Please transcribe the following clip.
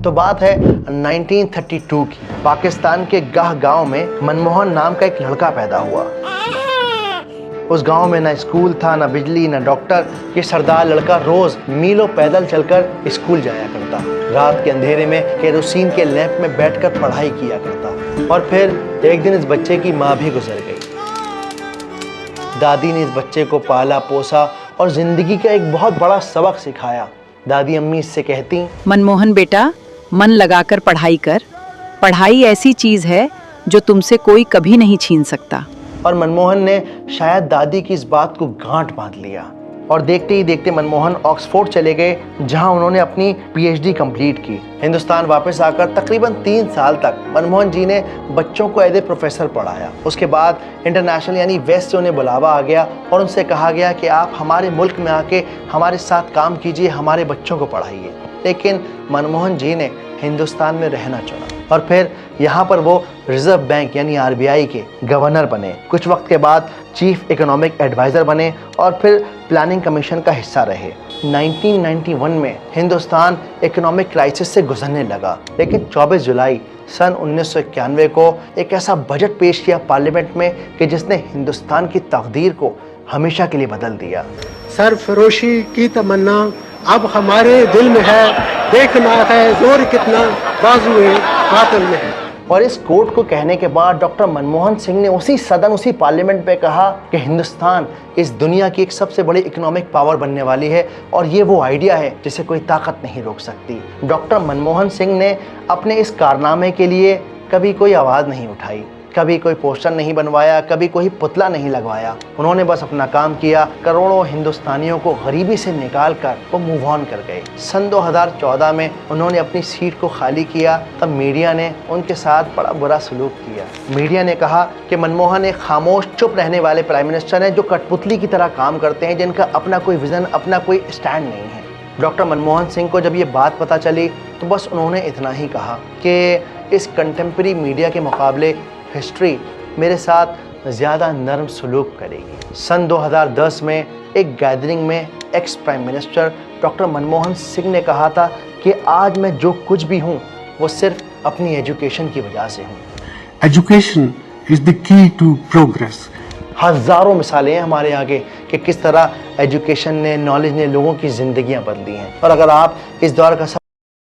तो बात है 1932 की। पाकिस्तान के गाह गांव में मनमोहन नाम का एक लड़का पैदा हुआ। उस गांव में ना स्कूल था, ना बिजली, ना डॉक्टर। ये सरदार लड़का रोज मीलों पैदल चलकर स्कूल जाया करता। रात के अंधेरे में केरोसिन के लैंप में बैठकर पढ़ाई किया करता। और फिर एक दिन इस बच्चे की माँ भी गुजर गई। दादी ने इस बच्चे को पाला पोसा और जिंदगी का एक बहुत बड़ा सबक सिखाया। दादी अम्मी इससे कहती, मनमोहन बेटा, मन लगाकर पढ़ाई कर। पढ़ाई ऐसी चीज है जो तुमसे कोई कभी नहीं छीन सकता। और मनमोहन ने शायद दादी की इस बात को गांठ बांध लिया और देखते ही देखते मनमोहन ऑक्सफोर्ड चले गए, जहां उन्होंने अपनी पीएचडी कंप्लीट की। हिंदुस्तान वापस आकर तकरीबन 3 साल तक मनमोहन जी ने बच्चों को एज ए प्रोफेसर पढ़ाया। उसके बाद इंटरनेशनल यानी वेस्ट से उन्हें बुलावा आ गया और उनसे कहा गया कि आप हमारे मुल्क में आके हमारे साथ काम कीजिए, हमारे बच्चों को पढ़ाइए। लेकिन मनमोहन जी ने हिंदुस्तान में रहना चुना और फिर यहाँ पर वो रिजर्व बैंक यानी आरबीआई के गवर्नर बने। कुछ वक्त के बाद चीफ इकोनॉमिक एडवाइज़र बने और फिर प्लानिंग कमीशन का हिस्सा रहे। 1991 में हिंदुस्तान इकोनॉमिक क्राइसिस से गुजरने लगा, लेकिन 24 जुलाई सन 1991 को एक ऐसा बजट पेश किया पार्लियामेंट में कि जिसने हिंदुस्तान की तकदीर को हमेशा के लिए बदल दिया। सरफरोशी की तमन्ना अब हमारे दिल में है, देखना है जोर कितना बाजुए कातिल में है। और इस कोट को कहने के बाद डॉक्टर मनमोहन सिंह ने उसी सदन, उसी पार्लियामेंट पे कहा कि हिंदुस्तान इस दुनिया की एक सबसे बड़ी इकोनॉमिक पावर बनने वाली है और ये वो आइडिया है जिसे कोई ताकत नहीं रोक सकती। डॉक्टर मनमोहन सिंह ने अपने इस कारनामे के लिए कभी कोई आवाज़ नहीं उठाई, कभी कोई पोस्टर नहीं बनवाया, कभी कोई पुतला नहीं लगवाया। उन्होंने बस अपना काम किया। करोड़ों हिंदुस्तानियों को गरीबी से निकाल कर वो मूव ऑन कर गए। सन 2014 में उन्होंने अपनी सीट को खाली किया, तब मीडिया ने उनके साथ बड़ा बुरा सलूक किया। मीडिया ने कहा कि मनमोहन एक खामोश चुप रहने वाले प्राइम मिनिस्टर हैं जो कठपुतली की तरह काम करते हैं, जिनका अपना कोई विज़न, अपना कोई स्टैंड नहीं है। डॉक्टर मनमोहन सिंह को जब ये बात पता चली तो बस उन्होंने इतना ही कहा कि इस कंटेम्प्रेरी मीडिया के मुकाबले हिस्ट्री मेरे साथ ज़्यादा नरम सलूक करेगी। सन 2010 में एक गैदरिंग में ex prime minister doctor Manmohan Singh ने कहा था कि आज मैं जो कुछ भी हूँ वो सिर्फ अपनी एजुकेशन की वजह से हूँ। Education is the key to progress. हज़ारों मिसालें हैं हमारे आगे कि किस तरह एजुकेशन ने, नॉलेज ने लोगों की ज़िंदगियाँ बदली हैं। और अगर आप इस दौर का